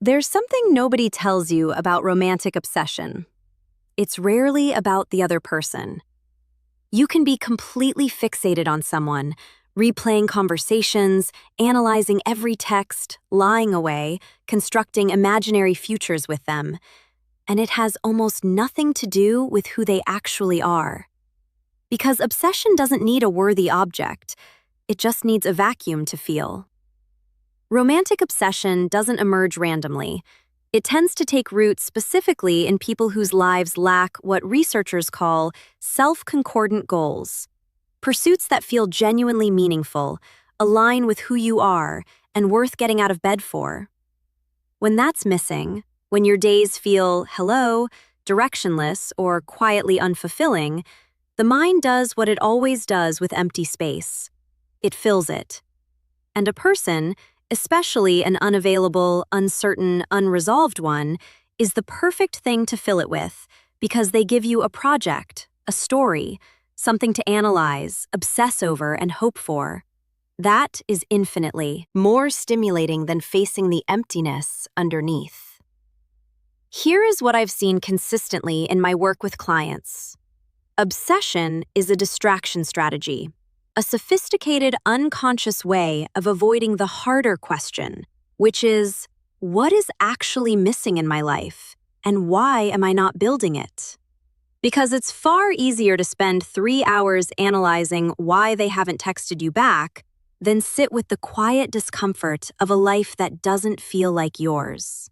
There's something nobody tells you about romantic obsession. It's rarely about the other person. You can be completely fixated on someone, replaying conversations, analyzing every text, lying away, constructing imaginary futures with them, and it has almost nothing to do with who they actually are. Because obsession doesn't need a worthy object, it just needs a vacuum to feel. Romantic obsession doesn't emerge randomly. It tends to take root specifically in people whose lives lack what researchers call self-concordant goals. Pursuits that feel genuinely meaningful, align with who you are, and worth getting out of bed for. When that's missing, when your days feel hello, directionless, or quietly unfulfilling, the mind does what it always does with empty space. It fills it. And a person, especially an unavailable, uncertain, unresolved one, is the perfect thing to fill it with because they give you a project, a story, something to analyze, obsess over, and hope for. That is infinitely more stimulating than facing the emptiness underneath. Here is what I've seen consistently in my work with clients. Obsession is a distraction strategy. A sophisticated, unconscious way of avoiding the harder question, which is, what is actually missing in my life, and why am I not building it? Because it's far easier to spend 3 hours analyzing why they haven't texted you back than sit with the quiet discomfort of a life that doesn't feel like yours.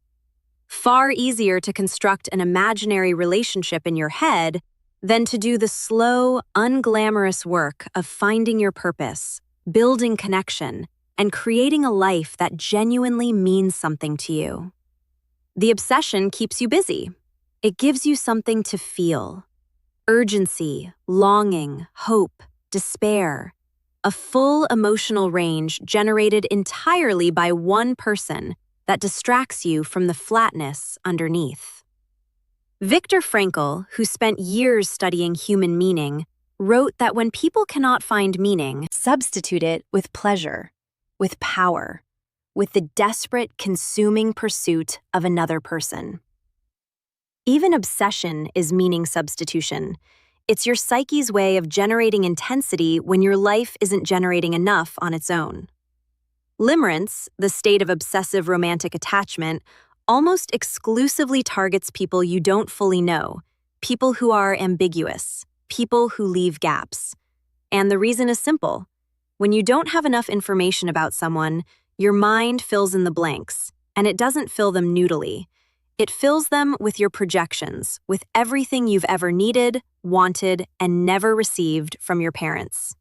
Far easier to construct an imaginary relationship in your head than to do the slow, unglamorous work of finding your purpose, building connection, and creating a life that genuinely means something to you. The obsession keeps you busy. It gives you something to feel. Urgency, longing, hope, despair. A full emotional range generated entirely by one person that distracts you from the flatness underneath. Viktor Frankl, who spent years studying human meaning, wrote that when people cannot find meaning, substitute it with pleasure, with power, with the desperate, consuming pursuit of another person. Even obsession is meaning substitution. It's your psyche's way of generating intensity when your life isn't generating enough on its own. Limerence, the state of obsessive romantic attachment, almost exclusively targets people you don't fully know, people who are ambiguous, people who leave gaps. And the reason is simple. When you don't have enough information about someone, your mind fills in the blanks, and it doesn't fill them noodly. It fills them with your projections, with everything you've ever needed, wanted, and never received from your parents.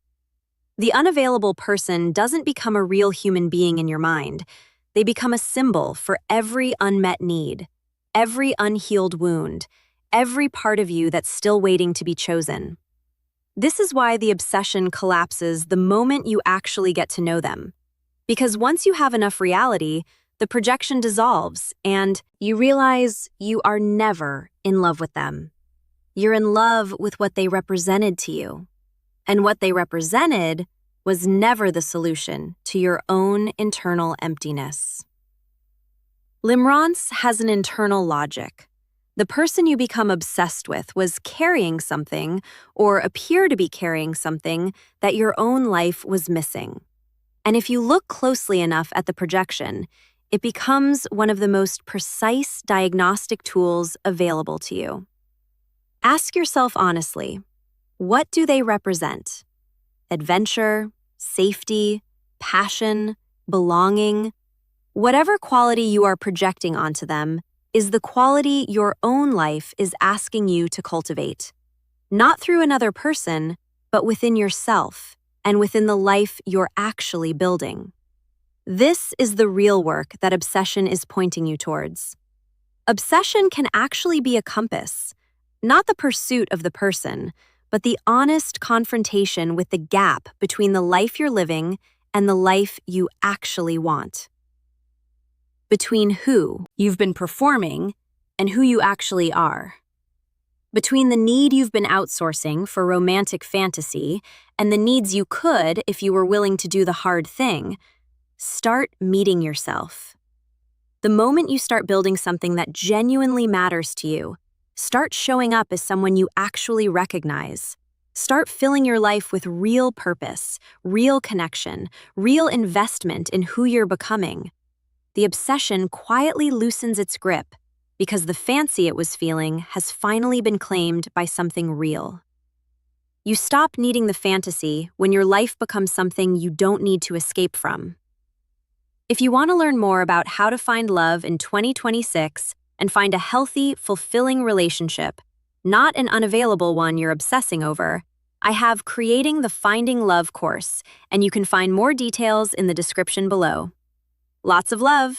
The unavailable person doesn't become a real human being in your mind. They become a symbol for every unmet need, every unhealed wound, every part of you that's still waiting to be chosen. This is why the obsession collapses the moment you actually get to know them. Because once you have enough reality, the projection dissolves and you realize you are never in love with them. You're in love with what they represented to you. And what they represented was never the solution to your own internal emptiness. Limerence has an internal logic. The person you become obsessed with was carrying something, or appear to be carrying something, that your own life was missing. And if you look closely enough at the projection, it becomes one of the most precise diagnostic tools available to you. Ask yourself honestly, what do they represent? Adventure, safety, passion, belonging. Whatever quality you are projecting onto them is the quality your own life is asking you to cultivate. Not through another person, but within yourself and within the life you're actually building. This is the real work that obsession is pointing you towards. Obsession can actually be a compass, not the pursuit of the person, but the honest confrontation with the gap between the life you're living and the life you actually want. Between who you've been performing and who you actually are. Between the need you've been outsourcing for romantic fantasy and the needs you could if you were willing to do the hard thing, start meeting yourself. The moment you start building something that genuinely matters to you, start showing up as someone you actually recognize. Start filling your life with real purpose, real connection, real investment in who you're becoming. The obsession quietly loosens its grip because the fancy it was feeling has finally been claimed by something real. You stop needing the fantasy when your life becomes something you don't need to escape from. If you want to learn more about how to find love in 2026 and find a healthy, fulfilling relationship, not an unavailable one you're obsessing over, I have Creating the Finding Love course, and you can find more details in the description below. Lots of love!